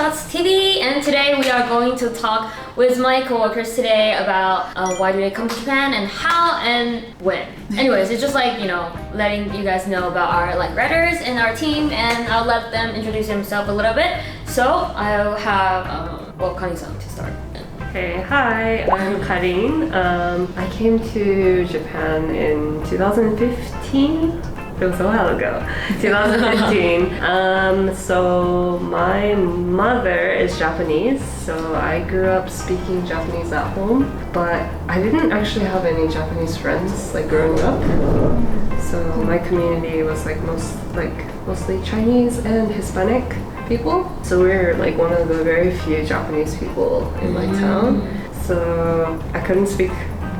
WeXpats TV, and today we are going to talk with my coworkers today about why do they come to Japan and how and when. Anyways, it's just like, letting you guys know about our gradders and our team, and I'll let them introduce themselves a little bit. So I'll have Kani-san to start. Hey, hi, I'm Karin. I came to Japan in 2015. It was a while ago, 2015. So my mother is Japanese, so I grew up speaking Japanese at home, but I didn't actually have any Japanese friends growing up. So my community was mostly Chinese and Hispanic people. So we're one of the very few Japanese people in my town. So I couldn't speak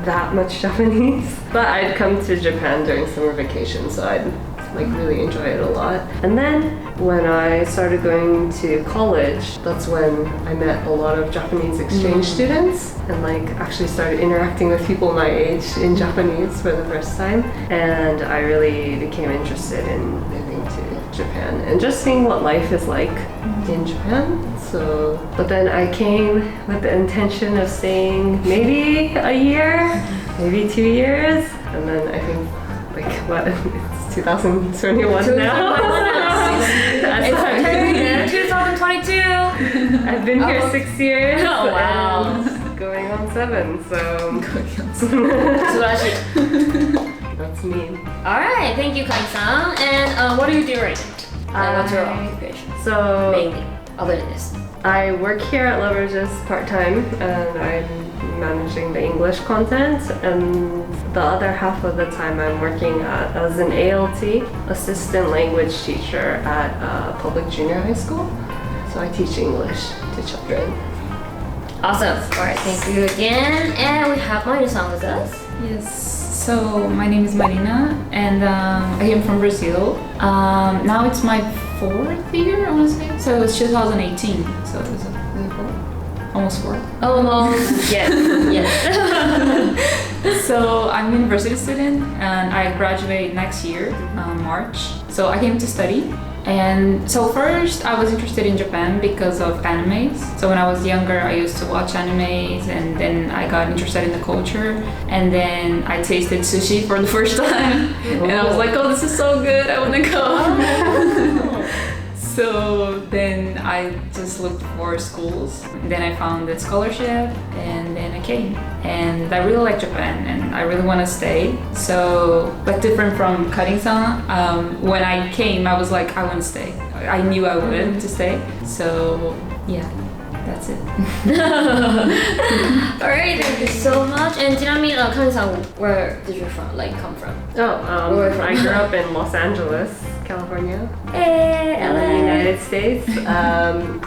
that much Japanese, but I'd come to Japan during summer vacation, so I'd really enjoy it a lot. And then when I started going to college, that's when I met a lot of Japanese exchange students and actually started interacting with people my age in Japanese for the first time. And I really became interested in moving to Japan and just seeing what life is like in Japan. But then I came with the intention of staying maybe a year, maybe 2 years, and then I think it's 2021 now. It's turning 2022. I've been here 6 years. Oh wow. And going on 7, so that's me. Alright, thank you, Kai-san. And what are you doing right now? What's your occupation? So mainly, other than this. I work here at Leverages part-time, and I'm managing the English content, and the other half of the time I'm working as an ALT, assistant language teacher at a public junior high school. So I teach English to children. Awesome. Alright, thank you again. And we have Marina-san with us. Yes, so my name is Marina, and I am from Brazil. Now it's my 4th year, I want to say. So it's 2018, so it's almost 4. Almost, yes, yes. So I'm a university student, and I graduate next year, March. So I came to study. And so first I was interested in Japan because of animes. So when I was younger, I used to watch animes, and then I got interested in the culture, and then I tasted sushi for the first time. And I was like, oh, this is so good, I want to go. So then I just looked for schools. Then I found the scholarship, and then I came. And I really like Japan, and I really want to stay. So, different from Karin-san, when I came, I was like, I want to stay. I knew I wanted to stay. So, yeah, that's it. Alright, thank you so much. And Karin-san, where did you come from? I grew up in Los Angeles, California, Hey, in the United States.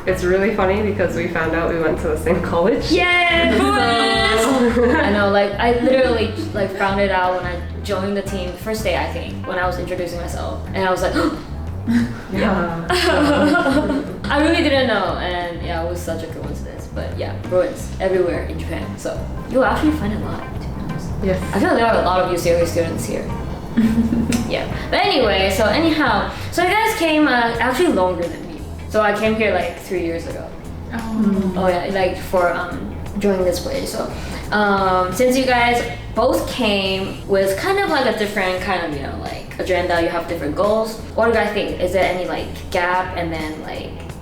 It's really funny because we found out we went to the same college. Yeah, I know, I literally found it out when I joined the team the first day, I think, when I was introducing myself, and I was like, Yeah. I really didn't know, and yeah, it was such a coincidence. But yeah, ruins everywhere in Japan, so you'll actually find a lot, to be honest. Yes. I feel like there are a lot of UCLA students here. Yeah, but anyway, so you guys came actually longer than me. So I came here 3 years ago. Oh yeah, for joining this place. So since you guys both came with kind of a different kind of agenda, you have different goals. What do you guys think? Is there any gap? And then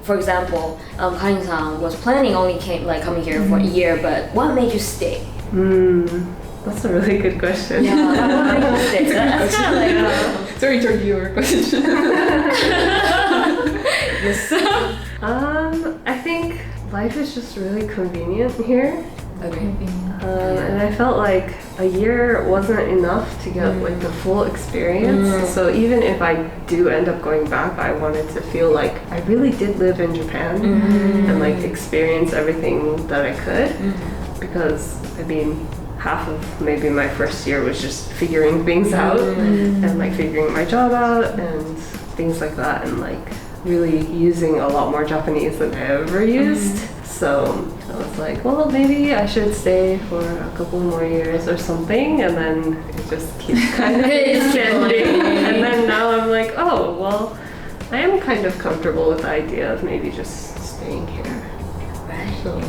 for example, Karin-san was planning only coming here for a year, but what made you stay? That's a really good question. Yeah, what made you stay? That's kind of Sorry to your question. yes. I think life is just really convenient here. Okay. And I felt like a year wasn't enough to get the full experience. So even if I do end up going back, I wanted to feel like I really did live in Japan and experience everything that I could. Because half of maybe my first year was just figuring things out and figuring my job out and things like that, and really using a lot more Japanese than I ever used. So I was like, well, maybe I should stay for a couple more years or something, and then it just keeps kind of extending. And then now I'm like, oh, well, I am kind of comfortable with the idea of maybe just staying here. Right. So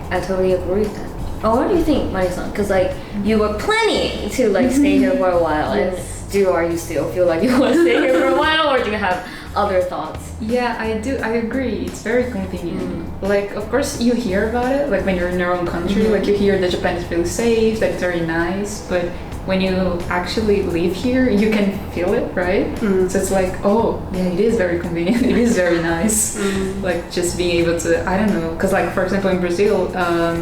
I totally agree with that. Oh, what do you think, Mari-san? Because like you were planning to like stay here for a while, Yes. and are you still feel like you want to stay here for a while, or do you have other thoughts? Yeah, I do. I agree. It's very convenient. Like, of course, you hear about it. Like when you're in your own country, like you hear that Japan is really safe, that it's very nice. But when you actually live here, you can feel it, right? So it's like, oh, yeah, it is very convenient. It is very nice. Like just being able to, I don't know, because like for example in Brazil,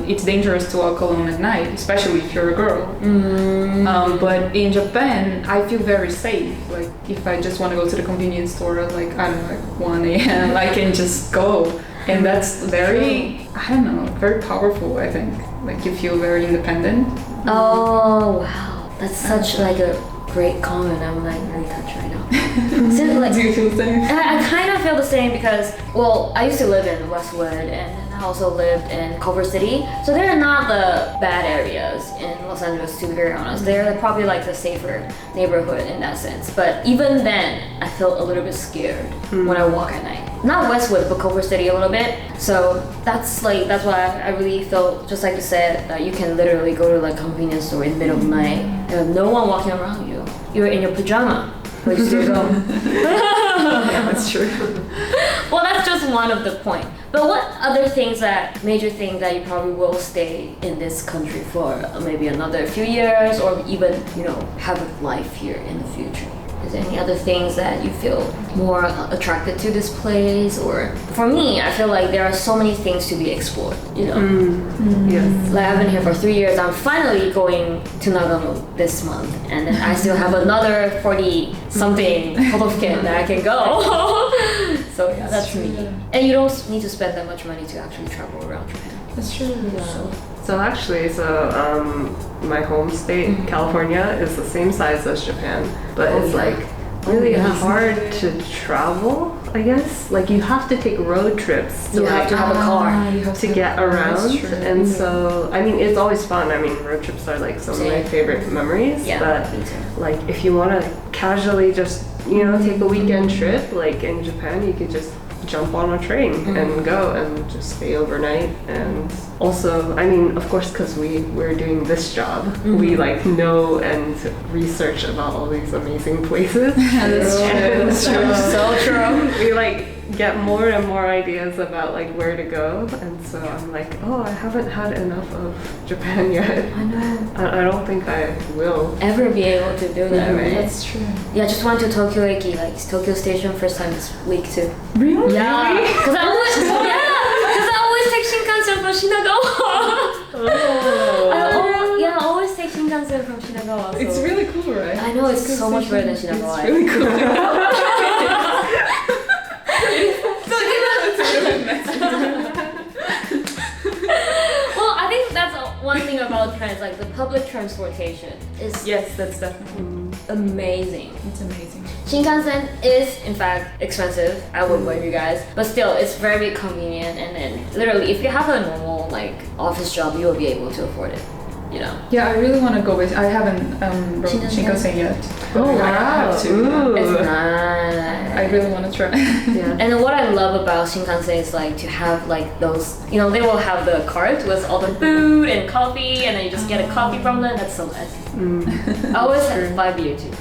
it's dangerous to walk alone at night, especially if you're a girl. But in Japan, I feel very safe. Like if I just want to go to the convenience store at like, I don't know, like 1 a.m., I can just go. And that's very, I don't know, very powerful, I think. Like you feel very independent. Oh, wow. That's such like a great comment. I'm like really touched right now. Since, like, Do you feel the same? I kind of feel the same because, well, I used to live in Westwood and I also lived in Culver City. So they're not the bad areas in Los Angeles, to be very honest. They're probably like the safer neighborhood in that sense. But even then, I felt a little bit scared when I walk at night. Not Westwood, but Culver City a little bit. So that's why I really felt, just like you said, that you can literally go to like convenience store in the middle of the night and have no one walking around you. You're in your pajama. But you still go. Yeah, that's true. Well, that's just one of the point. But what other major things that you probably will stay in this country for maybe another few years, or even, have a life here in the future? Is there any other things that you feel more attracted to this place? Or for me, I feel like there are so many things to be explored, Yes. Like I've been here for 3 years. I'm finally going to Nagano this month, and then I still have another 40-something hodofuken that I can go. So yeah, that's me. And you don't need to spend that much money to actually travel around Japan. That's true. So actually, my home state, California, is the same size as Japan, but it's like really hard to travel, I guess. Like you have to take road trips to You have to have a car. to get around. That's true. And so, I mean, it's always fun. I mean, road trips are like some of my favorite memories. Yeah, but me too. like if you want to casually just, take a weekend trip, like in Japan, you could just jump on a train and go and just stay overnight. And also, I mean, of course, because we're doing this job, we like know and research about all these amazing places. That's true. So true. We like get more and more ideas about like where to go, and so I'm like, oh, I haven't had enough of Japan yet. I know. I don't think I will. Ever be able to do that, right? That's true. Yeah, I just went to Tokyo Eki, like Tokyo Station, first time this week too. Really? Yeah, because I always take Shinkansen from Shinagawa. Oh. I always take Shinkansen from Shinagawa. So It's really cool, right? I know it's so much better than Shinagawa. It's really cool. Well, I think that's one thing about Japan, is like the public transportation is Yes, that's definitely. amazing. It's amazing. Shinkansen is in fact expensive, I wouldn't blame you guys, but still it's very convenient, and then literally if you have a normal like office job, you will be able to afford it, Yeah, I really want to go with. I haven't rode Shinkansen yet. Oh, I wow. have to. Ooh. It's nice. I really want to try. Yeah. And what I love about Shinkansen is like to have like those, they will have the cart with all the food and coffee, and then you just get a coffee from them. That's so nice. I always have 5 beer too.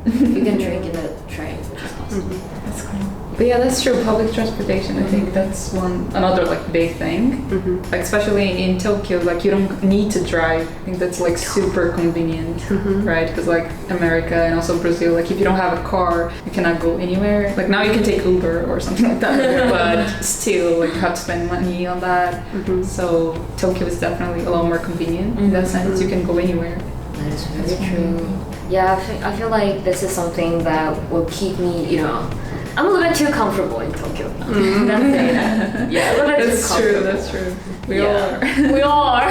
You can drink in the train, which is awesome. That's cool. But yeah, that's true. Public transportation, I think that's another like big thing. Like especially in Tokyo, like you don't need to drive. I think that's like super convenient, right? Because like America and also Brazil, like if you don't have a car, you cannot go anywhere. Like now you can take Uber or something like that, but still like you have to spend money on that. So Tokyo is definitely a lot more convenient in that sense. You can go anywhere. That is very true. Yeah, I feel like this is something that will keep me, I'm a little bit too comfortable in Tokyo. That's it. Yeah, a little bit too comfortable. That's true. We all are. We all are.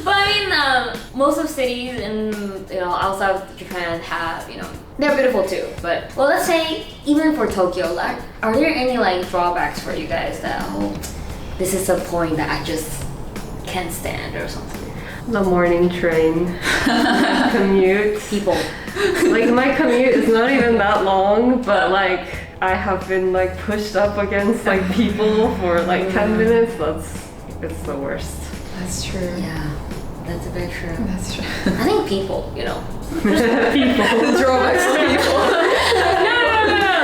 But I mean, most of cities in outside of Japan have they're beautiful too. But well, let's say even for Tokyo, like, are there any like drawbacks for you guys that this is a point that I just can't stand or something? The morning train commute. People. Like my commute is not even that long, but like I have been like pushed up against like people for like 10 minutes. It's the worst. That's true. Yeah, that's very true. That's true. I think people, you know. People. The drawbacks of people. No,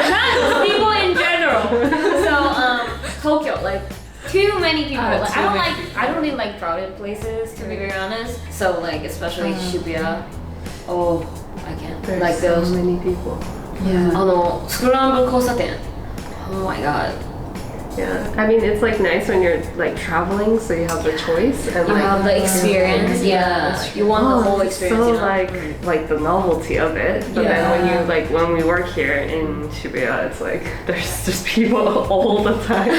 not people in general. So, Tokyo, like too many people. Like, I don't really like crowded places, to be very honest. So like especially Shibuya. Oh, I can't. There's like so those. many people. Yeah. スクランブル交差点. Oh my god. Yeah, I mean it's like nice when you're like traveling, so you have the choice and You like have the experience, yeah. You want the whole experience, so you know? like the novelty of it. But then when we work here in Shibuya, it's like there's just people all the time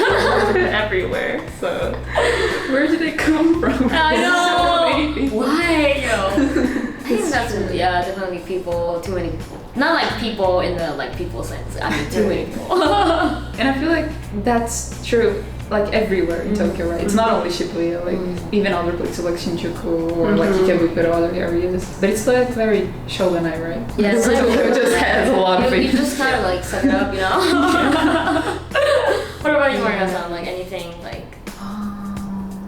everywhere. So Where did it come from? I know. So Why, yo? I think that's definitely people. Too many people. Not like people in the like people sense. I mean, too many people. And I feel like that's true, like everywhere in Tokyo, right? It's not only Shibuya, like even other places like Shinjuku or like Ikebukuro, other areas. But it's like very shogunai, right? Yeah, so Tokyo just has a lot of you people. just kind of like suck it up, you know. What about you, Morgan-san? Like anything like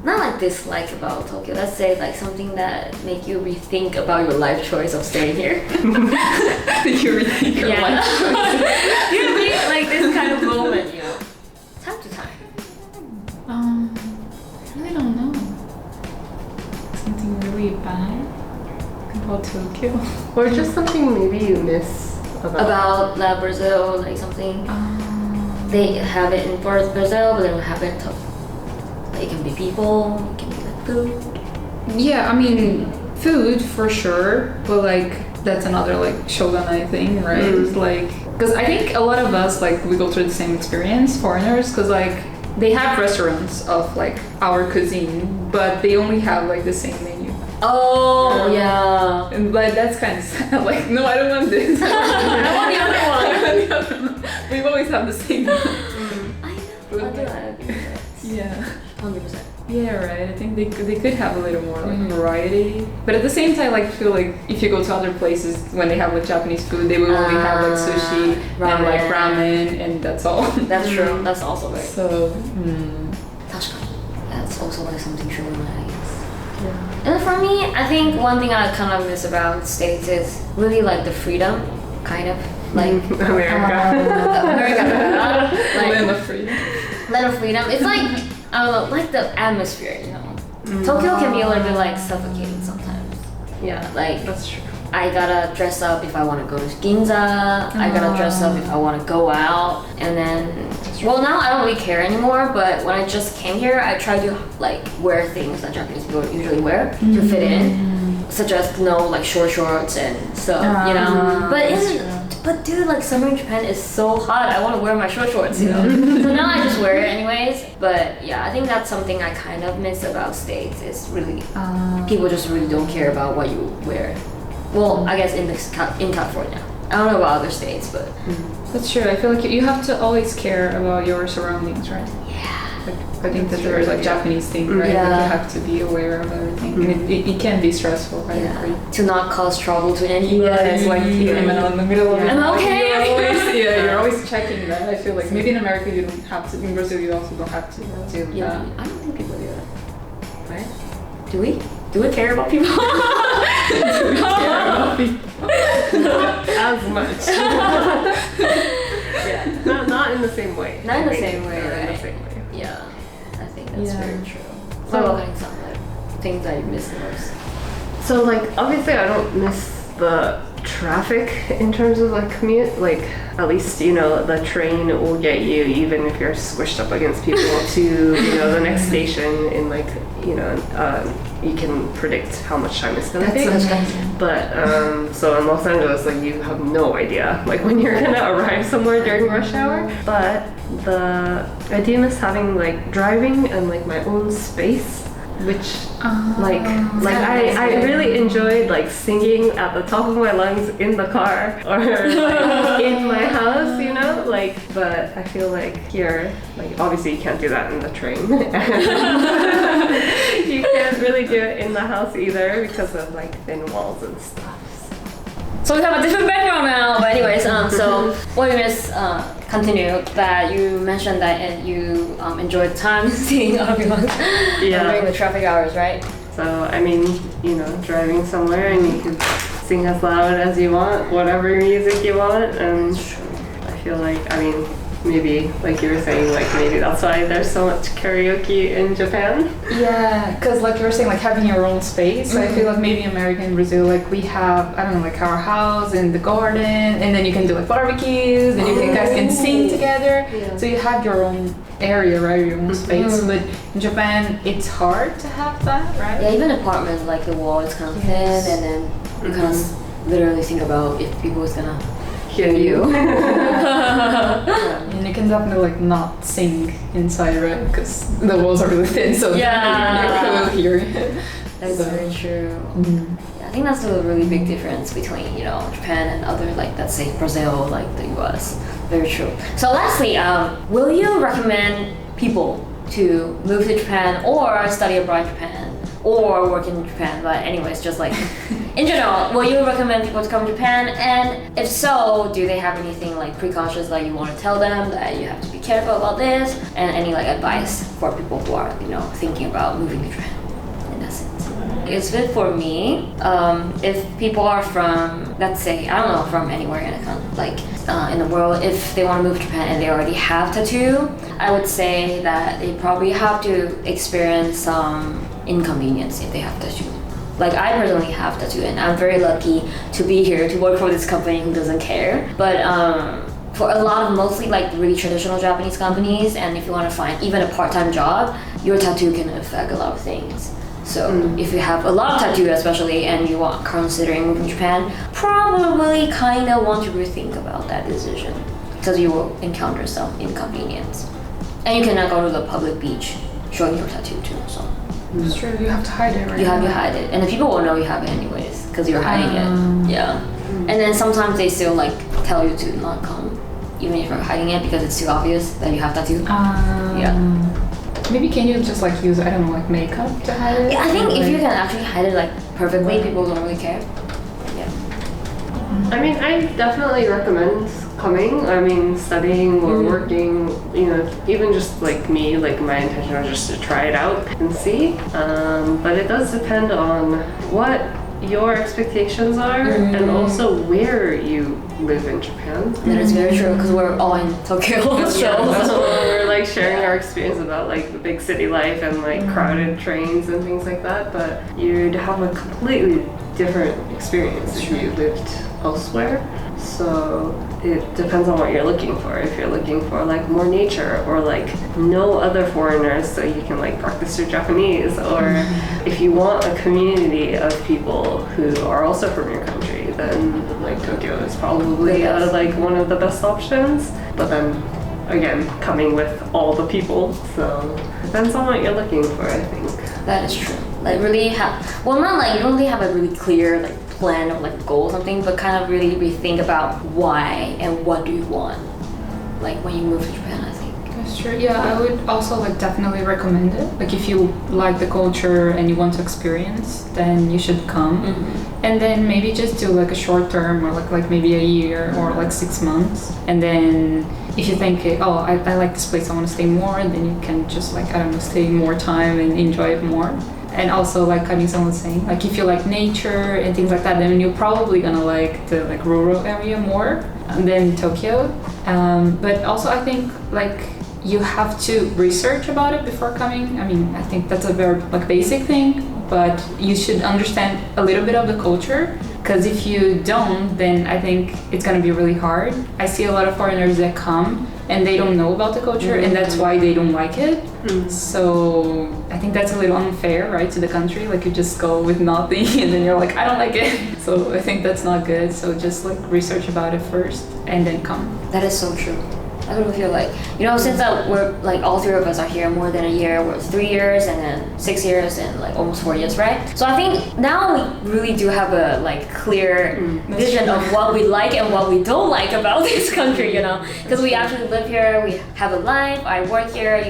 not like dislike about Tokyo. Let's say like something that make you rethink about your life choice of staying here. You rethink your life choice. You mean like this kind of moment, you know, time to time. I really don't know. Something really bad about Tokyo. or just something maybe you miss About Brazil, like something they have it in Brazil, but they don't have it in Tokyo. It can be people, it can be like food. Yeah, I mean, food for sure, but like that's another like shogunai thing, right? It's like, because I think a lot of us like we go through the same experience, foreigners, because like they have restaurants of like our cuisine, but they only have like the same menu. Oh yeah. And like that's kind of sad. Like, no, I don't want this. I want the other one. We always have the same. I know. Yeah. 100%. Yeah, right. I think they could have a little more like variety, but at the same time, like feel like if you go to other places when they have like Japanese food, they will only have like sushi and like ramen, and that's all. That's true. That's also very. So. 確かに That's also like something true in my eyes. Yeah. And for me, I think one thing I kind of miss about States is really like the freedom, kind of like America. Land of freedom. Land of freedom. It's like I don't know, like the atmosphere, you know. Tokyo can be a little bit like suffocating sometimes. Yeah, Like that's true. I gotta dress up if I want to go to Ginza. I gotta dress up if I want to go out. And then, well, now I don't really care anymore. But when I just came here, I try to like wear things that Japanese people usually wear to fit in, such as like short shorts and stuff, you know. But dude, like summer in Japan is so hot. I want to wear my short shorts, you know. So now I just wear it anyways. But yeah, I think that's something I kind of miss about States. Is really people just really don't care about what you wear. Well, I guess in California. I don't know about other states, but That's true. I feel like you have to always care about your surroundings, right? yeah. Like, I think that there's like Japanese thing, right? Yeah. Like you have to be aware of everything, and it can be stressful. I agree. To not cause trouble to anybody. Yeah, it's like even in the middle of it. I'm okay. You're always checking that. I feel like maybe in America you don't have to. In Brazil you also don't have to. Yeah, I don't think people do that. Right? Do we? Do we care about people? As much. Yeah, not in the same way. Not in the same way, Not in right? the same way. Yeah, I think that's Yeah. very true. What about some like things that you miss the most? So like obviously I don't miss the traffic in terms of like commute. Like at least the train will get you even if you're squished up against people to the next station in like you can predict how much time it's gonna take. But so in Los Angeles, like you have no idea like when you're gonna arrive somewhere during rush hour. But I do miss having like driving and like my own space, which I really enjoyed like singing at the top of my lungs in the car or like in my house, you know, like, but I feel like here, like obviously you can't do that in the train. You can't really do it in the house either because of like thin walls and stuff. So we have a different background now, but anyways, so what we just continue that you mentioned that you enjoyed time seeing everyone during the traffic hours, right? So I mean, you know, driving somewhere and you can sing as loud as you want, whatever music you want, and I feel like, I mean, maybe like you were saying, like maybe that's why there's so much karaoke in Japan. Yeah, because like you were saying, like having your own space. I feel like maybe America and Brazil, like we have, I don't know, like our house and the garden, and then you can do like barbecues, and you guys can sing together. So you have your own area, right, your own space. But in Japan, it's hard to have that, right? Yeah, even apartments, like the wall is kind of thin, and then you kind of literally think about if people is gonna hear you. And you can definitely like not sing inside, right? Because the walls are really thin, so you will hear it. That's very true. Yeah, I think that's a really big difference between, you know, Japan and other, like, let's say Brazil, like the US. Very true. So lastly, will you recommend people to move to Japan or study abroad in Japan or work in Japan? But anyways, just like in general, will you recommend people to come to Japan? And if so, do they have anything like precautions that you want to tell them that you have to be careful about this? And any like advice for people who are, you know, thinking about moving to Japan in that sense? It's good for me if people are from, let's say, I don't know, from anywhere in in the world, if they want to move to Japan and they already have tattoo, I would say that they probably have to experience some inconvenience if they have tattoo. Like I personally have tattoo and I'm very lucky to be here to work for this company who doesn't care. But for a lot of mostly like really traditional Japanese companies, and if you want to find even a part-time job, your tattoo can affect a lot of things. So if you have a lot of tattoo especially and you are considering moving to Japan, probably kind of want to rethink about that decision because you will encounter some inconvenience. And you cannot go to the public beach showing your tattoo too, so. It's true, you have to hide it, right? You have to hide it, and the people will know you have it anyways because you're hiding it. Yeah. And then sometimes they still like tell you to not come, even if you're hiding it because it's too obvious that you have tattoo. Yeah. Maybe can you just like use, I don't know, like makeup to hide it? Yeah, I think if you can actually hide it like perfectly, people don't really care. Yeah. I mean, I definitely recommend coming. I mean, studying or working, you know, even just like me, like my intention was just to try it out and see. But it does depend on what your expectations are and also where you live in Japan. That is very true because we're all in Tokyo. So we're like sharing our experience about like the big city life and like crowded trains and things like that, but you'd have a completely different experience if you lived elsewhere. So it depends on what you're looking for. If you're looking for like more nature or like no other foreigners so you can like practice your Japanese, or if you want a community of people who are also from your country, then like Tokyo is probably like one of the best options. But then again, coming with all the people, so depends on what you're looking for, I think. That is true. Like really not like you don't really have a really clear like plan or like goal or something, but kind of really rethink about why and what do you want, like when you move to Japan, I think. That's true. Yeah, I would also like definitely recommend it. Like if you like the culture and you want to experience, then you should come. And then maybe just do like a short term or like maybe a year or like 6 months. And then if you think, oh, I like this place, I want to stay more, and then you can just like, I don't know, stay more time and enjoy it more. And also, like Kami-san was saying, like if you like nature and things like that, then you're probably gonna like the like rural area more than Tokyo. But also, I think like you have to research about it before coming. I mean, I think that's a very like basic thing, but you should understand a little bit of the culture. Because if you don't, then I think it's gonna be really hard. I see a lot of foreigners that come and they don't know about the culture, and that's why they don't like it. So I think that's a little unfair, right, to the country. Like you just go with nothing and then you're like, I don't like it. So I think that's not good. So just like research about it first and then come. That is so true. I don't feel like, you know, since we're like all three of us are here more than a year, we're 3 years and then 6 years and like almost 4 years, right? So I think now we really do have a like clear vision of what we like and what we don't like about this country, you know, because we actually live here, we have a life. I work here.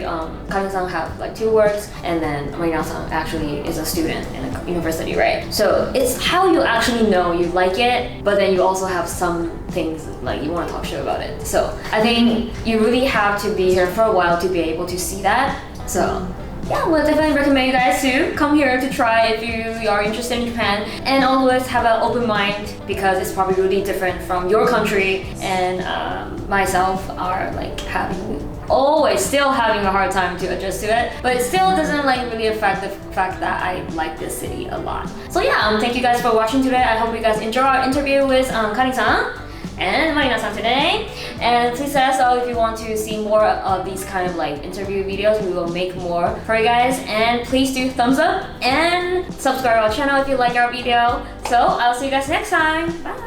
Kane-san have like 2 works, and then Marina-san actually is a student in a university, right? So it's how you actually know you like it, but then you also have some things like you want to talk shit about it. So I think you really have to be here for a while to be able to see that. So yeah, we'll definitely recommend you guys to come here to try if you are interested in Japan, and always have an open mind because it's probably really different from your country, and myself are like still having a hard time to adjust to it, but it still doesn't like really affect the fact that I like this city a lot. So yeah, thank you guys for watching today. I hope you guys enjoy our interview with Kane-san and Marina-san today. And please let us know if you want to see more of these kind of like interview videos. We will make more for you guys. And please do thumbs up and subscribe our channel if you like our video. So I'll see you guys next time. Bye!